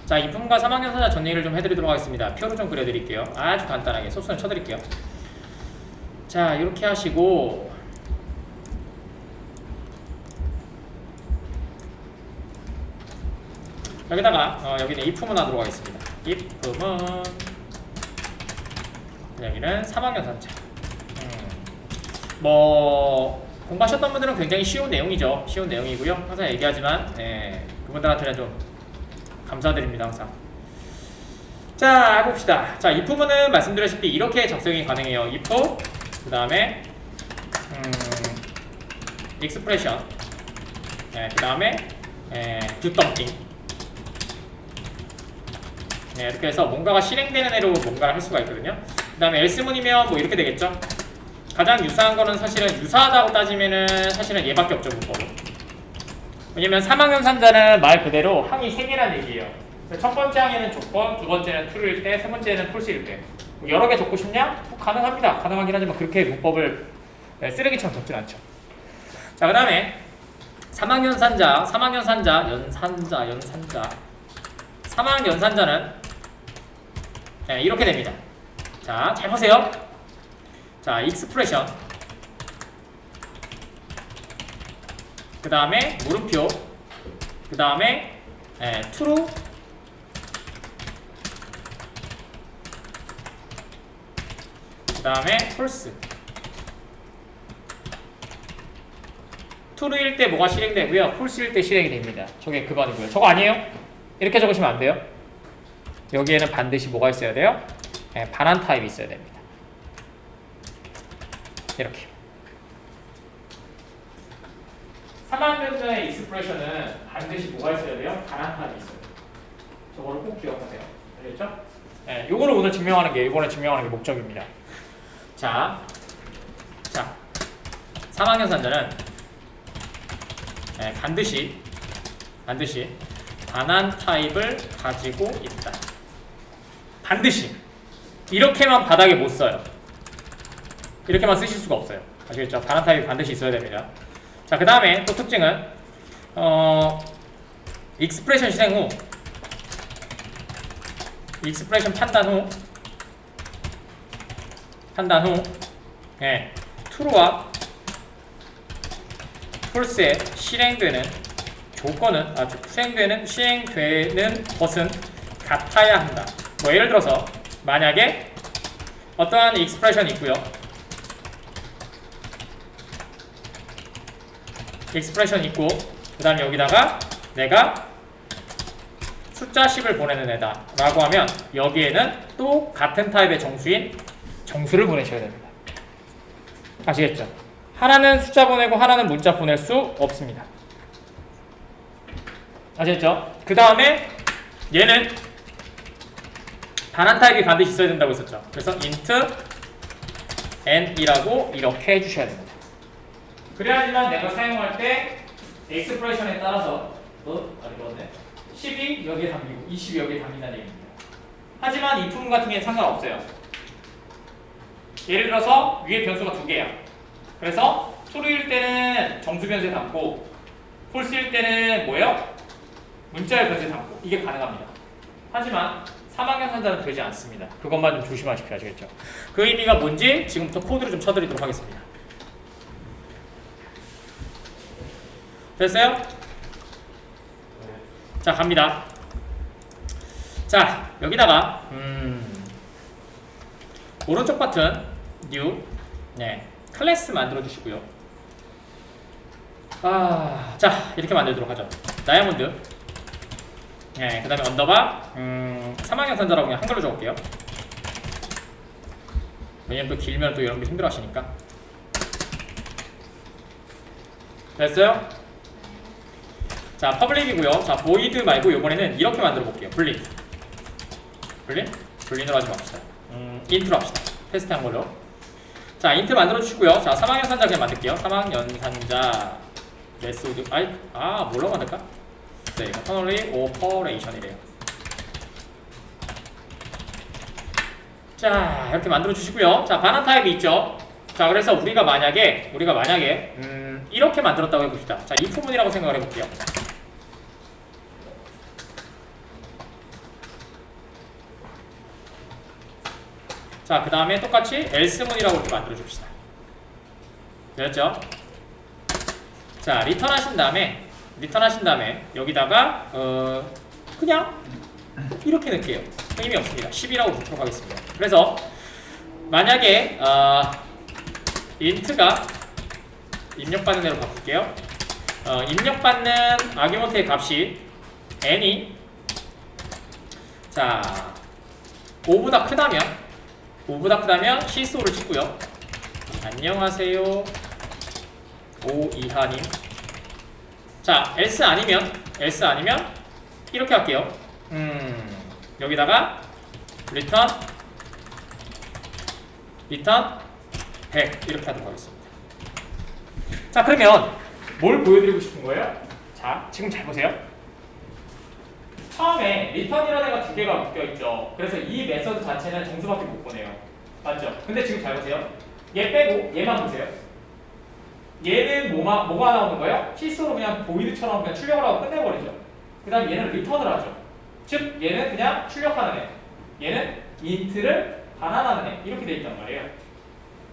자, 이품과 3학년 사자 정리를 좀 해드리도록 하겠습니다. 표로 좀 그려드릴게요. 아주 간단하게 소스는 쳐드릴게요. 자, 이렇게 하시고 여기다가 여기는 이품은 하도록 하겠습니다. 이품은 여기는 3학년 사자. 뭐 공부하셨던 분들은 굉장히 쉬운 내용이죠. 쉬운 내용이고요. 항상 얘기하지만 그분들한테는 좀 감사드립니다. 항상. 자, 해봅시다. 자, 이 부분은 말씀드렸다시피 이렇게 작성이 가능해요. if 그 다음에 expression 그 다음에 do something 이렇게 해서 뭔가가 실행되는 애로 뭔가를 할 수가 있거든요. 그 다음에 else문이면 뭐 이렇게 되겠죠. 가장 유사한 거는 사실은 유사하다고 따지면은 사실은 얘밖에 없죠. 문법은. 왜냐면 3학년 3자는 말 그대로 항이 3개라는 얘기예요. 첫 번째 항에는 조건, 두 번째는 true일 때, 세 번째는 false일 때. 여러 개 적고 싶냐? 가능합니다. 가능하긴 하지만 그렇게 문법을 쓰레기처럼 적진 않죠. 자, 그 다음에 3학년 산자, 3학년 산자, 연산자 3학년 연산자는 이렇게 됩니다. 자, 잘 보세요. 자, expression 그 다음에 물음표 그 다음에 true 그 다음에 false true일 때 뭐가 실행되고요, false일 때 실행이 됩니다. 저게 그반이고요. 저거 아니에요? 이렇게 적으시면 안 돼요. 여기에는 반드시 뭐가 있어야 돼요? 반환 타입이 있어야 됩니다. 이렇게 3학년의 익스프레션은 반드시 뭐가 있어야 돼요? 반환 타입이 있어요. 저거를 꼭 기억하세요. 알겠죠? 요거를 오늘 증명하는 게, 이번에 증명하는 게 목적입니다. 자 3학년 산자는 반드시 반환 타입을 가지고 있다. 반드시 이렇게만 바닥에 못 써요. 이렇게만 쓰실 수가 없어요. 아시겠죠? 반환 타입이 반드시 있어야 됩니다. 자, 그 다음에 또 특징은 익스프레션 실행 후, 익스프레션 판단 후 true와 false에 실행되는 조건은 실행되는 것은 같아야 한다. 뭐 예를 들어서 만약에 어떠한 익스프레션이 있고요. 익스프레션 있고 그 다음에 여기다가 내가 숫자 10을 보내는 애다 라고 하면 여기에는 또 같은 타입의 정수인 정수를 보내셔야 됩니다. 아시겠죠? 하나는 숫자 보내고 하나는 문자 보낼 수 없습니다. 아시겠죠? 그 다음에 얘는 반환 타입이 반드시 있어야 된다고 했었죠. 그래서 int n이라고 이렇게 해주셔야 됩니다. 그래야지만 내가 사용할 때 expression에 따라서 10이 여기에 담기고 20이 여기에 담긴다는 얘기입니다. 하지만 이 부분 같은 경우는 상관없어요. 예를 들어서 위에 변수가 2개야. 그래서 true일 때는 정수 변수에 담고 false일 때는 뭐예요? 문자의 변수에 담고 이게 가능합니다. 하지만 3학년 산자는 되지 않습니다. 그것만 좀 조심하십시오. 아시겠죠? 그 의미가 뭔지 지금부터 코드를 좀 쳐드리도록 하겠습니다. 됐어요? 자, 갑니다. 자, 여기다가 오른쪽 버튼 new 클래스 만들어 주시고요. 자, 이렇게 만들도록 하죠. 다이아몬드 그 다음에 언더바 3학년 산자라고 그냥 한글로 적을게요. 왜냐면 또 길면 또 여러분들 힘들어 하시니까. 됐어요? 자, 퍼블릭이고요. 자, void 말고 이번에는 이렇게 만들어 볼게요. 불린으로 하지 맙시다. int로 합시다. 테스트한 걸로. 자, int 만들어 주시고요. 자, 3학년 산자 그냥 만들게요. 3학년 산자 메소드 뭘로 만들까? 네, internally operation이래요. 자, 이렇게 만들어 주시고요. 자, 반환 타입이 있죠. 자, 그래서 우리가 만약에 이렇게 만들었다고 해봅시다. 자, 이 부분이라고 생각을 해볼게요. 자, 그 다음에 똑같이 else문이라고 이렇게 만들어 줍시다. 됐죠? 자, 리턴 하신 다음에 여기다가 그냥 이렇게 넣을게요. 의미 없습니다. 10이라고 넣도록 하겠습니다. 그래서 만약에 int가 입력받는 대로 바꿀게요. 입력받는 아규먼트의 값이 n이 자 5보다 크다면 시소를 찍고요. 안녕하세요 5 이하님. 자 else 아니면 이렇게 할게요. 여기다가 return 100 이렇게 하도록 하겠습니다. 자, 그러면 뭘 보여드리고 싶은 거예요? 자, 지금 잘 보세요. 처음에 return이라는 애가 두 개가 묶여있죠. 그래서 이 메서드 자체는 정수밖에 못 보내요. 맞죠? 근데 지금 잘 보세요. 얘 빼고 얘만 보세요. 얘는 뭐가 나오는 거예요? 실수로 그냥 보이드처럼 그냥 출력을 하고 끝내버리죠. 그 다음 얘는 return을 하죠. 즉 얘는 그냥 출력하는 애, 얘는 int를 반환하는 애, 이렇게 돼 있단 말이에요.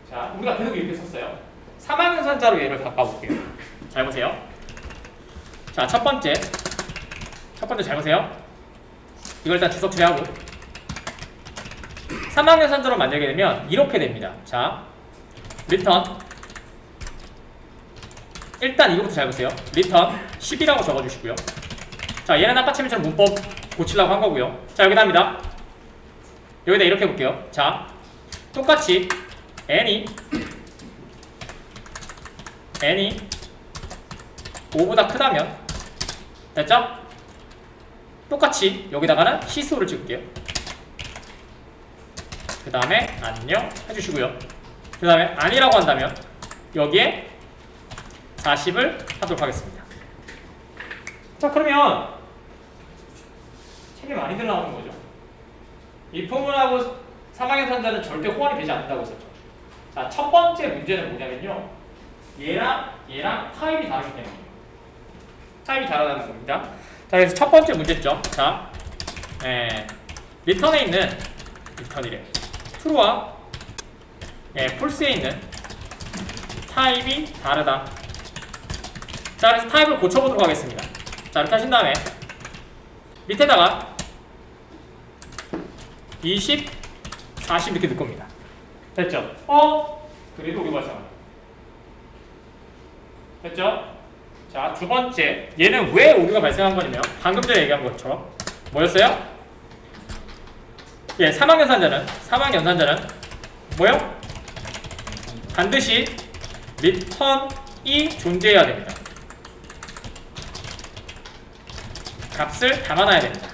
자, 우리가 계속 이렇게 썼어요. 사망연산자로 얘를 바꿔볼게요. 잘 보세요. 자, 첫 번째 잘 보세요. 이걸 일단 주석 처리하고 사망연산자로 만들게 되면 이렇게 됩니다. 자, return 일단 이거부터 잘 보세요. return 10이라고 적어주시고요. 자, 얘는 아까 처럼 문법 고치려고 한 거고요. 자, 여기다 합니다. 여기다 이렇게 해볼게요. 자, 똑같이 n이 5보다 크다면 됐죠? 똑같이 여기다가는 시소를 찍을게요. 그 다음에 안녕 해주시고요. 그 다음에 아니라고 한다면 여기에 40을 하도록 하겠습니다. 자, 그러면 책에 많이들 나오는 거죠. 이 포문하고 사망연산자는 절대 호환이 되지 않는다고 했었죠. 자, 첫 번째 문제는 뭐냐면요. 얘랑 타입이 다르기 때문이에요. 타입이 다르다는 겁니다. 자, 그래서 첫 번째 문제점. 자, 리턴에 있는 true와 false에 있는 타입이 다르다. 자, 그래서 타입을 고쳐보도록 하겠습니다. 자, 이렇게 하신 다음에 밑에다가 20, 40 이렇게 넣을 겁니다. 됐죠? 그래도 우리 발생합니다. 됐죠? 자, 두 번째, 얘는 왜 오류가 발생한 거냐면 방금 전에 얘기한 것처럼 뭐였어요? 예, 사망연산자는 뭐요? 반드시 return이 존재해야 됩니다. 값을 담아놔야 됩니다.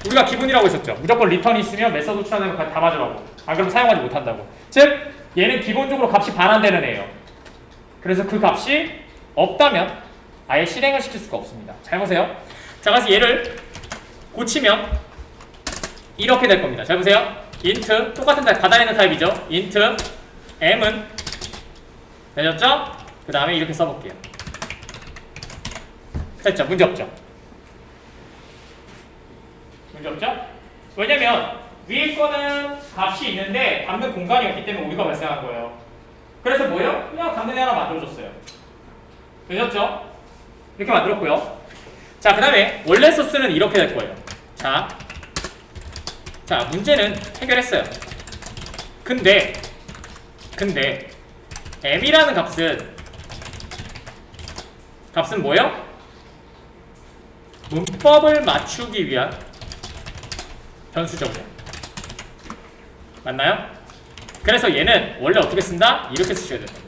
우리가 기본이라고 했었죠. 무조건 return이 있으면 메서드 출하되면 다 맞으라고. 안 그러면 사용하지 못한다고. 즉, 얘는 기본적으로 값이 반환되는 애예요. 그래서 그 값이 없다면 아예 실행을 시킬 수가 없습니다. 잘 보세요. 자, 그래서 얘를 고치면 이렇게 될 겁니다. 잘 보세요. int 똑같은 타입, 가단에 있는 타입이죠. int m은 되셨죠? 그 다음에 이렇게 써볼게요. 됐죠? 문제 없죠? 문제 없죠? 왜냐면 위에 거는 값이 있는데 담는 공간이 없기 때문에 오류가 발생한 거예요. 그래서 뭐예요? 그냥 담는 애 하나 만들어줬어요. 되셨죠? 이렇게 만들었고요. 자, 그 다음에 원래 소스는 이렇게 될 거예요. 자, 문제는 해결했어요. 근데 m이라는 값은 뭐예요? 문법을 맞추기 위한 변수적이에요. 맞나요? 그래서 얘는 원래 어떻게 쓴다? 이렇게 쓰셔야 돼요.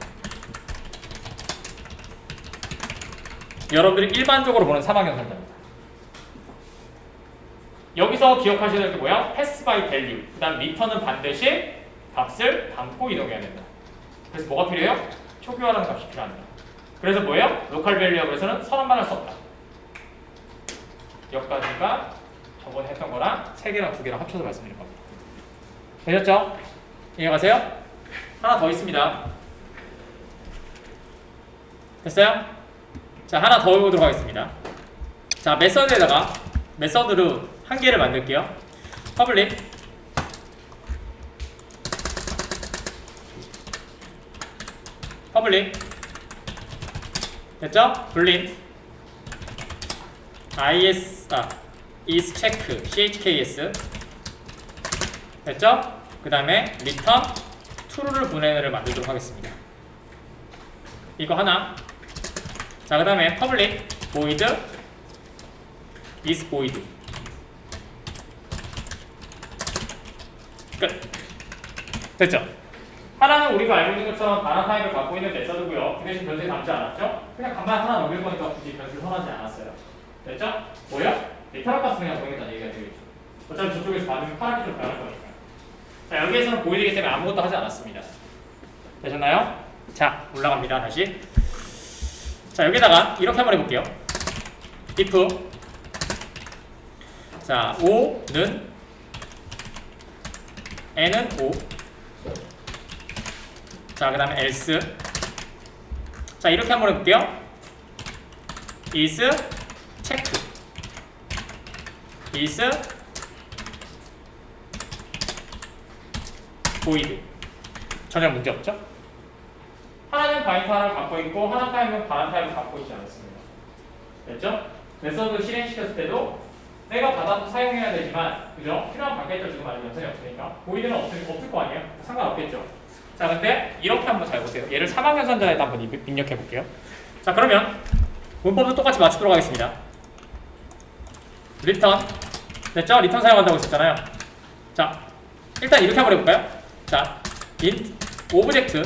여러분들이 일반적으로 보는 사망연산자입니다. 여기서 기억하셔야 될 게 뭐야? pass by value. 그 다음 return은 반드시 값을 담고 이동해야 된다. 그래서 뭐가 필요해요? 초기화라는 값이 필요합니다. 그래서 뭐예요? local value에서는 선언만 할 수 없다. 여기까지가 저번에 했던 거랑 3개랑 2개랑 합쳐서 말씀드릴 겁니다. 되셨죠? 이해가세요? 하나 더 있습니다. 됐어요? 자, 하나 더 해보도록 하겠습니다. 자, 메서드에다가 메서드로 한 개를 만들게요. public 퍼블릭 됐죠? 불림 is check chks 됐죠? 그 다음에 return true를 보내는 을 만들도록 하겠습니다. 이거 하나. 자, 그 다음에 public void is void 끝. 됐죠? 하나는 우리가 알고 있는 것처럼 반환 타입을 갖고 있는 메서드고요. 그 대신 변수에 담지 않았죠? 그냥 간만 하나 넘길 거니까 굳이 변수를 선하지 않았어요. 됐죠? 뭐요? 리터럴 값을 그냥 보내겠다는 얘기가 되겠죠. 어차피 저쪽에서 받으면 파란 키로 변할 거니까. 자, 여기에서는 보이기 때문에 아무것도 하지 않았습니다. 되셨나요? 자, 올라갑니다. 다시. 자, 여기다가 이렇게 한번 해볼게요. if 자, O는 N은 O 자, 그 다음에 else 자, 이렇게 한번 해볼게요. is check is void 전혀 문제 없죠? 하나는 바인드 하나를 갖고 있고 하나 타입은 반환 타입을 갖고 있지 않습니다. 됐죠? 메서드 실행시켰을 때도 내가 받아도 사용해야 되지만 그죠? 필요한 관계들 지금 아직 연산이 없으니까 void는 없을 거 아니에요? 상관없겠죠? 자, 근데 이렇게 한번 잘 보세요. 얘를 사망연산자에다 한번 입력해 볼게요. 자, 그러면 문법도 똑같이 맞추도록 하겠습니다. return 됐죠? return 사용한다고 했었잖아요. 자, 일단 이렇게 한번 해볼까요? 자, int object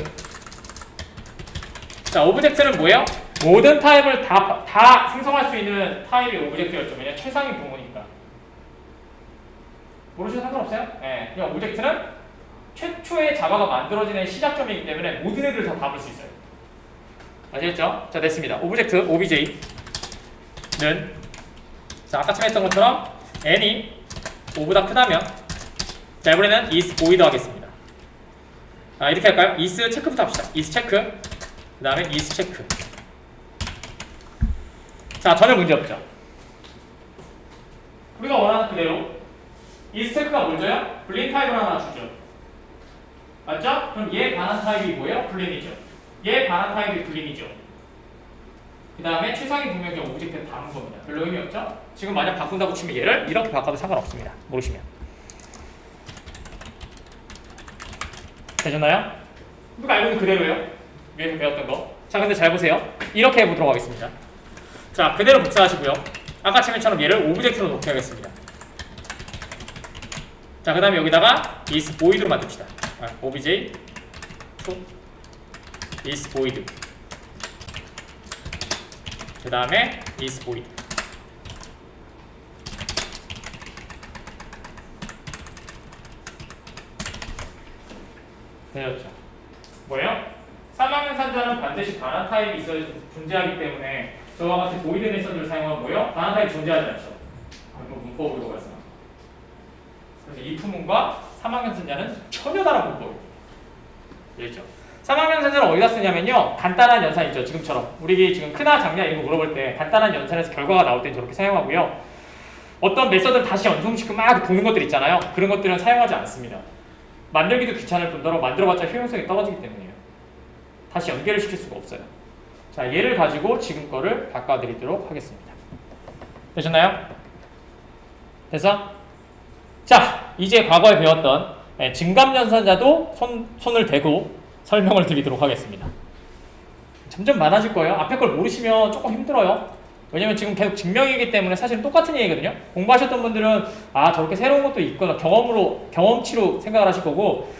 자, 오브젝트는 뭐예요? 모든 타입을 다 생성할 수 있는 타입이 오브젝트였죠. 왜냐면 최상위 부모니까. 모르셔도 상관없어요? 네, 그냥 오브젝트는 최초의 자바가 만들어지는 시작점이기 때문에 모든 애들을 다 담을 수 있어요. 아시겠죠? 자, 됐습니다. 오브젝트 obj는 자, 아까처럼 했던 것처럼 n이 5보다 크다면 자, 이번에는 is void 하겠습니다. 아, 이렇게 할까요? is 체크부터 합시다. is 체크 그 다음에 is 체크 자, 전혀 문제 없죠? 우리가 원하는 그대로 is 체크가 먼저요? 불린 타입을 하나 주죠. 맞죠? 그럼 얘 반환 타입이 뭐예요? 불린이죠. 얘 반환 타입이 불린이죠. 그 다음에 최상위 분명경 오브젝트를 담은 겁니다. 별로 의미 없죠? 지금 만약 바꾼다고 치면 얘를 이렇게 바꿔도 상관없습니다. 모르시면. 되셨나요? 우리가 알고 있는 그대로예요. 위에서 배웠던 거. 자, 근데 잘 보세요. 이렇게 해보도록 하겠습니다. 자, 그대로 복사하시고요. 아까 치면처럼 얘를 오브젝트로 놓게 하겠습니다. 자, 그 다음에 여기다가 is void로 만듭시다. obj to is void 그 다음에 is void 되었죠? 뭐예요? 사망연산자는 반드시 반환 타입이 존재하기 때문에 저와 같이 void 메서드를 사용하면 뭐예요? 반환 타입이 존재하지 않죠. 이거 문법으로 가서 그래서 이 부문과 사망연산자는 전혀 다른 문법이에요. 알겠죠? 사망연산자는 어디다 쓰냐면요, 간단한 연산 있죠. 지금처럼 우리 지금 크나 작냐 이런 거 물어볼 때 간단한 연산에서 결과가 나올 때 저렇게 사용하고요. 어떤 메서드를 다시 연속시키고 막 도는 것들 있잖아요. 그런 것들은 사용하지 않습니다. 만들기도 귀찮을 뿐더러 만들어봤자 효용성이 떨어지기 때문이에요. 다시 연결을 시킬 수가 없어요. 자, 얘를 가지고 지금 거를 바꿔드리도록 하겠습니다. 되셨나요? 됐어? 자, 이제 과거에 배웠던 증감연산자도 손을 대고 설명을 드리도록 하겠습니다. 점점 많아질 거예요. 앞에 걸 모르시면 조금 힘들어요. 왜냐면 지금 계속 증명이기 때문에 사실은 똑같은 얘기거든요. 공부하셨던 분들은 아, 저렇게 새로운 것도 있거나 경험치로 생각을 하실 거고,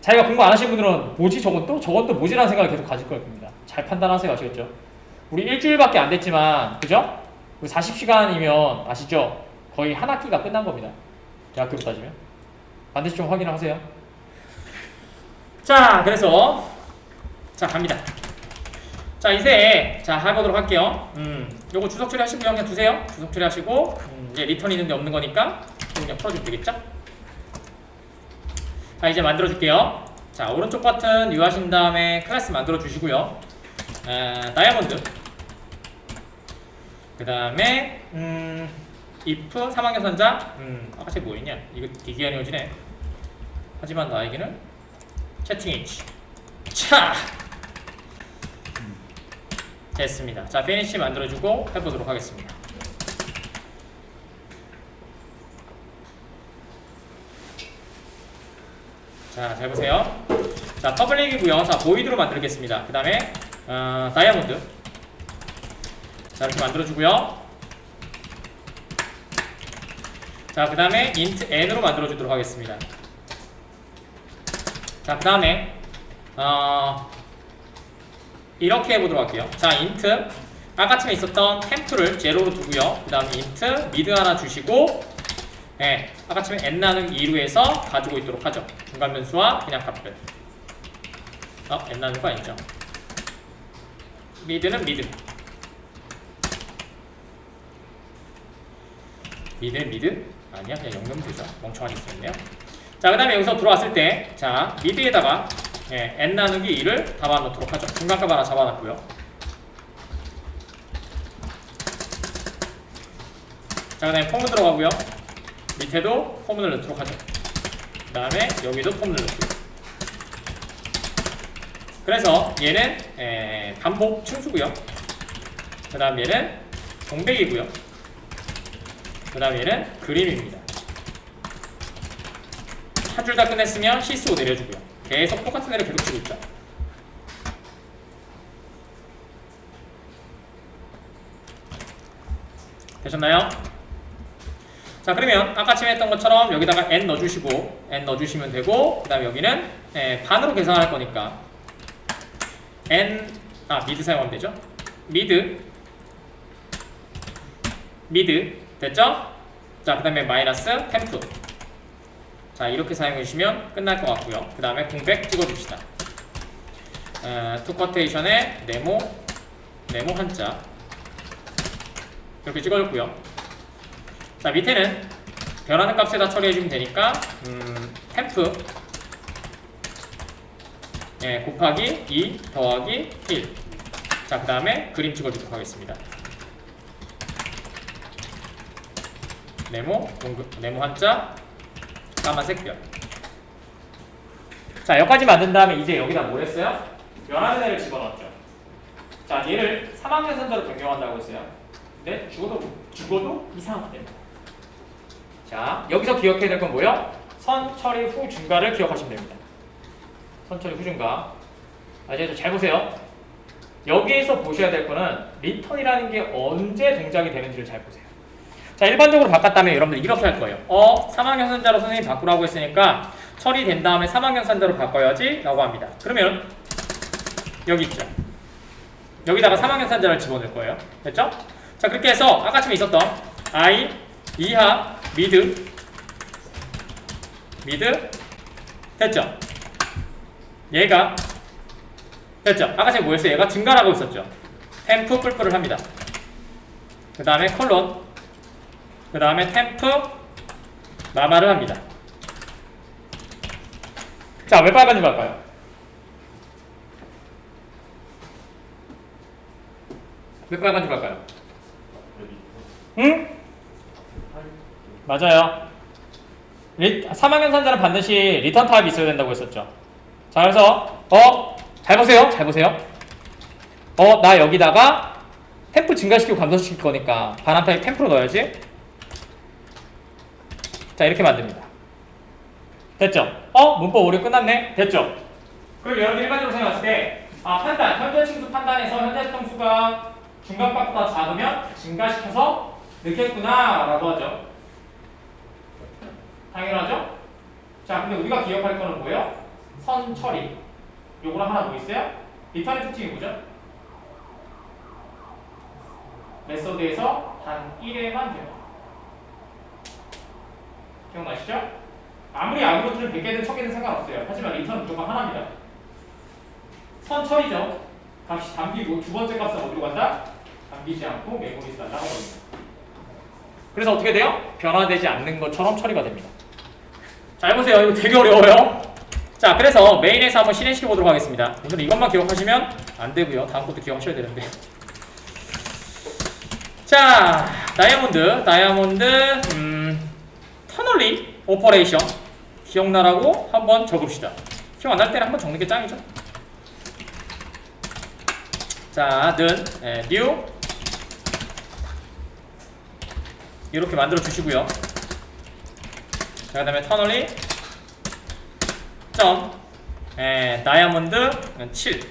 자기가 공부 안 하신 분들은 뭐지 저건 또 뭐지라는 생각을 계속 가질 거일 겁니다. 잘 판단하세요. 아시겠죠? 우리 일주일밖에 안 됐지만, 그죠? 우리 40시간이면 아시죠? 거의 한 학기가 끝난 겁니다. 대학교로 따지면. 반드시 좀 확인을 하세요. 자, 그래서 자, 갑니다. 자, 이제 자, 해보도록 할게요. 요거 주석 처리하시고 그냥 두세요. 주석 처리하시고 이제 리턴 있는데 없는 거니까 그냥 풀어주면 되겠죠? 자, 이제 만들어 줄게요. 자, 오른쪽 버튼 유하신 다음에 클래스 만들어 주시고요. 다이아몬드 그 다음에 if 사망연산자 아까 쟤 뭐였냐? 이거 되게 어려워지네. 하지만 나에게는 채팅 H. 차! 됐습니다. 자, 피니시 만들어주고 해보도록 하겠습니다. 자, 잘 보세요. 자, 퍼블릭이고요. 자, 보이드로 만들겠습니다. 그 다음에 다이아몬드. 자, 이렇게 만들어주고요. 자, 그 다음에 int n으로 만들어주도록 하겠습니다. 자, 그 다음에 이렇게 해보도록 할게요. 자, int 아까쯤에 있었던 템프를 제로로 두고요. 그 다음에 int 미드 하나 주시고, 네, 아까쯤에 n 나누기 2로 해서 가지고 있도록 하죠. 중간 변수와 그냥 값들. n 나누기가 아니죠. 미드는 미드. 미드는 미드? 아니야, 그냥 영점되죠. 멍청하게 쓰였네요. 자, 그 다음에 여기서 들어왔을 때, 자, 미드에다가 n 나누기 2를 담아 놓도록 하죠. 중간값 하나 잡아놨고요. 자, 그 다음에 폼을 들어가고요. 밑에도 폼을 넣도록 하죠. 그 다음에 여기도 폼을 넣고요. 그래서 얘는 반복 층수고요. 그 다음 얘는 공백이고요. 그 다음 얘는 그림입니다. 한 줄 다 끝냈으면 C5 내려주고요. 계속 똑같은 애를 계속 치고 있죠. 되셨나요? 자, 그러면 아까쯤 했던 것처럼 여기다가 n 넣어주시고 n 넣어주시면 되고, 그 다음에 여기는 반으로 계산할 거니까 미드 사용하면 되죠. 미드 됐죠? 자, 그 다음에 마이너스 템프. 자, 이렇게 사용해 주시면 끝날 것 같고요. 그 다음에 공백 찍어줍시다. 투커테이션에 네모 한자 이렇게 찍어줬고요. 자, 밑에는 변하는 값에다 처리해주면 되니까 템프 곱하기 2 더하기 1. 자, 그 다음에 그림 찍어주도록 하겠습니다. 네모 한자 까만색 별. 자, 여기까지 만든 다음에 이제 여기다 뭘 했어요? 변하는 애를 집어넣었죠. 자, 얘를 3학년 선자로 변경한다고 했어요. 근데 죽어도 이상하면 됩니다. 자, 여기서 기억해야 될 건 뭐예요? 선 처리 후 중과를 기억하시면 됩니다. 선 처리 후 중과. 이제 잘 보세요. 여기에서 보셔야 될 거는 리턴이라는 게 언제 동작이 되는지를 잘 보세요. 자, 일반적으로 바꿨다면 여러분들 이렇게 할 거예요. 3학년 선자로 선생님이 바꾸라고 했으니까 처리된 다음에 3학년 선자로 바꿔야지 라고 합니다. 그러면 여기 있죠. 여기다가 3학년 선자를 집어넣을 거예요. 됐죠? 자, 그렇게 해서 아까쯤에 있었던 I 이하 미드 됐죠? 얘가 됐죠? 아까쯤에 뭐였어요? 얘가 증가라고 했었죠. 템프 뿔뿔을 합니다. 그 다음에 콜론, 그 다음에 템프 마마를 합니다. 자, 왜 빨간지 갈까요? 왜 빨간지 갈까요? 응? 맞아요. 3학년 선자는 반드시 리턴 타입이 있어야 된다고 했었죠. 자, 그래서 잘 보세요. 나 여기다가 템프 증가시키고 감소시킬 거니까 반환 타입 템프로 넣어야지. 자, 이렇게 만듭니다. 됐죠? 문법 오류 끝났네? 됐죠? 그리고 여러분 일반적으로 생각했을 때 판단, 현재 층수 판단에서 현재 평수가 중간값보다 작으면 증가시켜서 넣겠구나 라고 하죠. 당연하죠? 자, 근데 우리가 기억할 거는 뭐예요? 선 처리. 요거랑 하나 뭐 있어요? 리턴의 특징이 뭐죠? 메소드에서 단 1회만 돼요. 기억나시죠? 아무리 아르고트를 100개든 1000개든 상관없어요. 하지만 리턴은 무조건 하나입니다. 선 처리죠. 값이 담기고 두 번째 값은 어디로 간다? 담기지 않고 메모리에서 날아갑니다. 그래서 어떻게 돼요? 변화되지 않는 것처럼 처리가 됩니다. 잘 보세요. 이거 되게 어려워요. 자, 그래서 메인에서 한번 실행시켜 보도록 하겠습니다. 오늘은 이것만 기억하시면 안 되고요. 다음 것도 기억하셔야 되는데. 자, 다이아몬드 터널링 오퍼레이션 기억나라고 한번 적읍시다. 기억 안 날 때는 한번 적는 게 짱이죠. 자, 는 new 이렇게 만들어 주시고요. 자, 그다음에 터널리 점 다이아몬드 7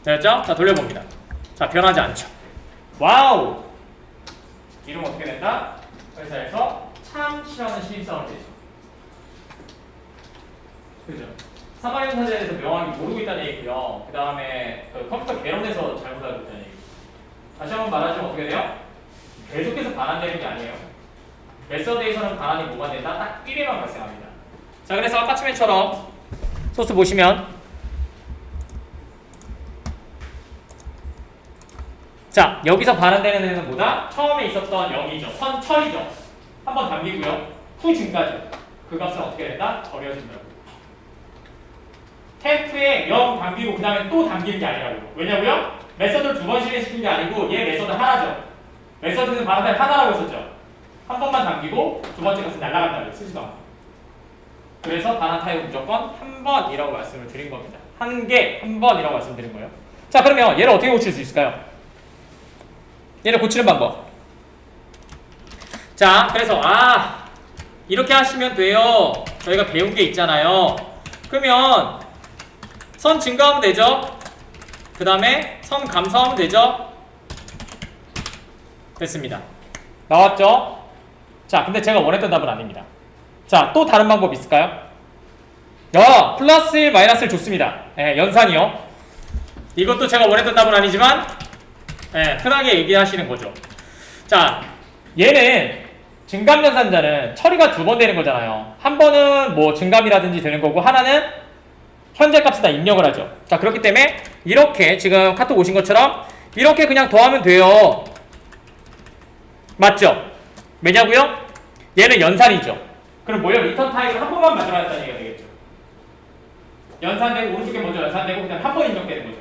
됐죠? 자, 돌려봅니다. 자, 변하지 않죠. 와우! 이름 어떻게 된다? 회사에서 참 싫어하는 신입사원을 되죠. 그죠? 사마연사제에 대해서 명확히 모르고 있다는 얘기고요. 그 다음에 컴퓨터 개론에서 잘못 알고 있다는 얘기. 다시 한번 말하자면 어떻게 돼요? 계속해서 반환되는 게 아니에요. 메서드에서는 반환이 뭐가 된다? 딱 1회만 발생합니다. 자, 그래서 아까쯤에처럼 소스 보시면 자, 여기서 반환되는 애는 뭐다? 처음에 있었던 0이죠. 선철이죠. 한번 담기고요. 후 증가죠. 그 값은 어떻게 된다? 버려진다고. 템프에 0 담기고 그 다음에 또 담기는 게 아니라고. 왜냐고요? 메서드를 두 번 실행시킨 게 아니고 얘 메서드 하나죠. 메서드는 반환타입 하나라고 했었죠. 한 번만 담기고 두 번째 값은 날아간다고 쓰지도 않고. 그래서 반환타입은 무조건 한 번이라고 말씀을 드린 겁니다. 한 번이라고 말씀드린 거예요. 자, 그러면 얘를 어떻게 고칠 수 있을까요? 얘를 고치는 방법. 자, 그래서 이렇게 하시면 돼요. 저희가 배운 게 있잖아요. 그러면 선 증가하면 되죠. 그 다음에 선 감소하면 되죠. 됐습니다. 나왔죠? 자, 근데 제가 원했던 답은 아닙니다. 자, 또 다른 방법 있을까요? 플러스 1, 마이너스 1 좋습니다. 연산이요. 이것도 제가 원했던 답은 아니지만 흔하게 얘기하시는 거죠. 자, 얘는 증감연산자는 처리가 두 번 되는 거잖아요. 한 번은 뭐 증감이라든지 되는 거고 하나는 현재 값에다 입력을 하죠. 자, 그렇기 때문에 이렇게 지금 카톡 오신 것처럼 이렇게 그냥 더하면 돼요. 맞죠? 왜냐고요? 얘는 연산이죠. 그럼 뭐예요? 리턴 타입을 한 번만 만들어놨다는 얘기가 되겠죠. 연산되고 오른쪽에 먼저 연산되고 그다음 한 번 입력되는 거죠.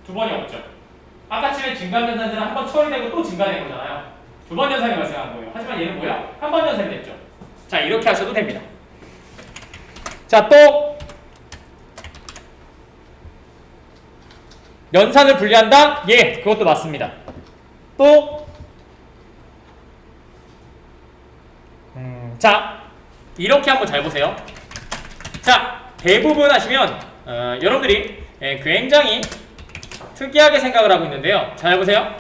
두 번이 없죠. 아까처럼 증감연산자는 한 번 처리되고 또 증가된 거잖아요. 두 번 연산이 발생한 거예요. 하지만 얘는 뭐야? 한 번 연산이 됐죠. 자, 이렇게 하셔도 됩니다. 자, 또 연산을 분리한다? 예, 그것도 맞습니다. 또 자, 이렇게 한번 잘 보세요. 자, 대부분 하시면 여러분들이 굉장히 특이하게 생각을 하고 있는데요. 잘 보세요.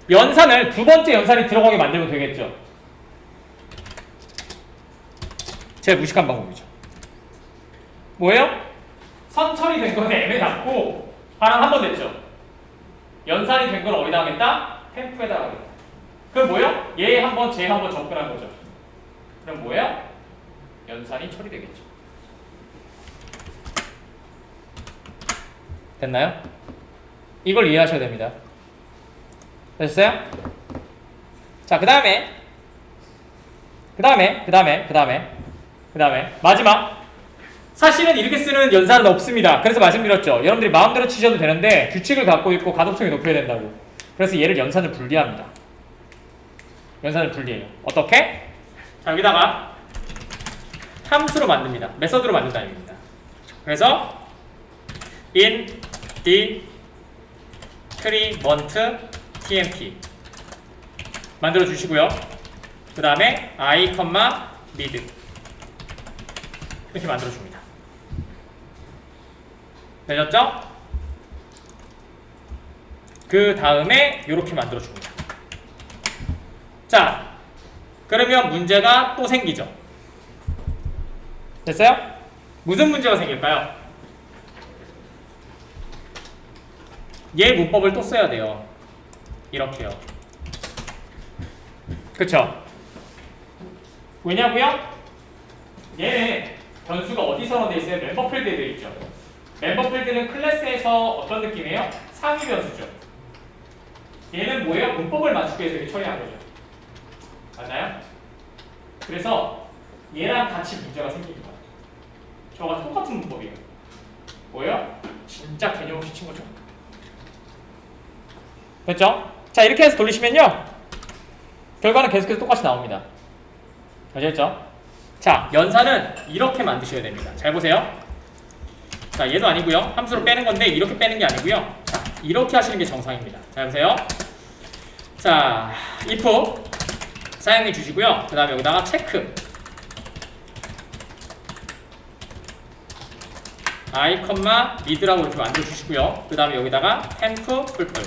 연산을 두 번째 연산이 들어가게 만들면 되겠죠. 제일 무식한 방법이죠. 뭐예요? 선 처리된 거는 M에 닿고 반환 한 번 됐죠. 연산이 된 걸 어디다 하겠다? 템프에다 하겠다. 그럼 뭐예요? 얘 한 번, 쟤 한 번 접근한 거죠. 그럼 뭐예요? 연산이 처리되겠죠. 됐나요? 이걸 이해하셔야 됩니다. 됐어요? 자, 그 다음에 마지막. 사실은 이렇게 쓰는 연산은 없습니다. 그래서 말씀드렸죠. 여러분들이 마음대로 치셔도 되는데 규칙을 갖고 있고 가독성이 높여야 된다고. 그래서 얘를 연산을 분리합니다. 연산을 분리해요. 어떻게? 자, 여기다가 함수로 만듭니다. 메서드로 만든다는 얘기입니다. 그래서 in decrement tmp 만들어 주시고요. 그 다음에 i, mid 이렇게 만들어 줍니다. 되셨죠? 그 다음에 이렇게 만들어 줍니다. 자, 그러면 문제가 또 생기죠. 됐어요? 무슨 문제가 생길까요? 얘 문법을 또 써야 돼요. 이렇게요. 그쵸? 왜냐고요? 얘는 변수가 어디 선언되어 있어요? 멤버 필드에 되어 있죠. 멤버 필드는 클래스에서 어떤 느낌이에요? 상위 변수죠. 얘는 뭐예요? 문법을 맞추기 위해서 이렇게 처리한 거죠. 맞나요? 그래서 얘랑 같이 문제가 생깁니다. 저와 똑같은 문법이에요. 뭐예요? 진짜 개념 없이 친 거죠. 됐죠? 자, 이렇게 해서 돌리시면요, 결과는 계속해서 똑같이 나옵니다. 아시겠죠? 자, 연산은 이렇게 만드셔야 됩니다. 잘 보세요. 자, 얘도 아니고요. 함수로 빼는 건데 이렇게 빼는 게 아니고요. 자, 이렇게 하시는 게 정상입니다. 자, 보세요. 자, if 사용해 주시고요. 그 다음에 여기다가 체크 i, mid라고 이렇게 만들어 주시고요. 그 다음에 여기다가 temp 뿔뿔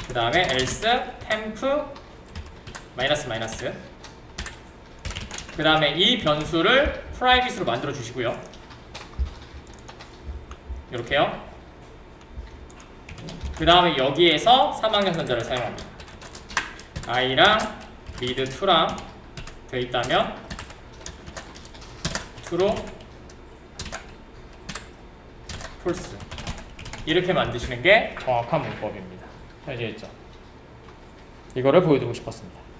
그 다음에 else temp 마이너스 그 다음에 이 변수를 private로 만들어 주시고요. 이렇게요. 그 다음에 여기에서 사망연산자를 사용합니다. i랑 mid2랑 되어 있다면 true, false 이렇게 만드시는 게 정확한 문법입니다. 아시겠죠? 이거를 보여드리고 싶었습니다.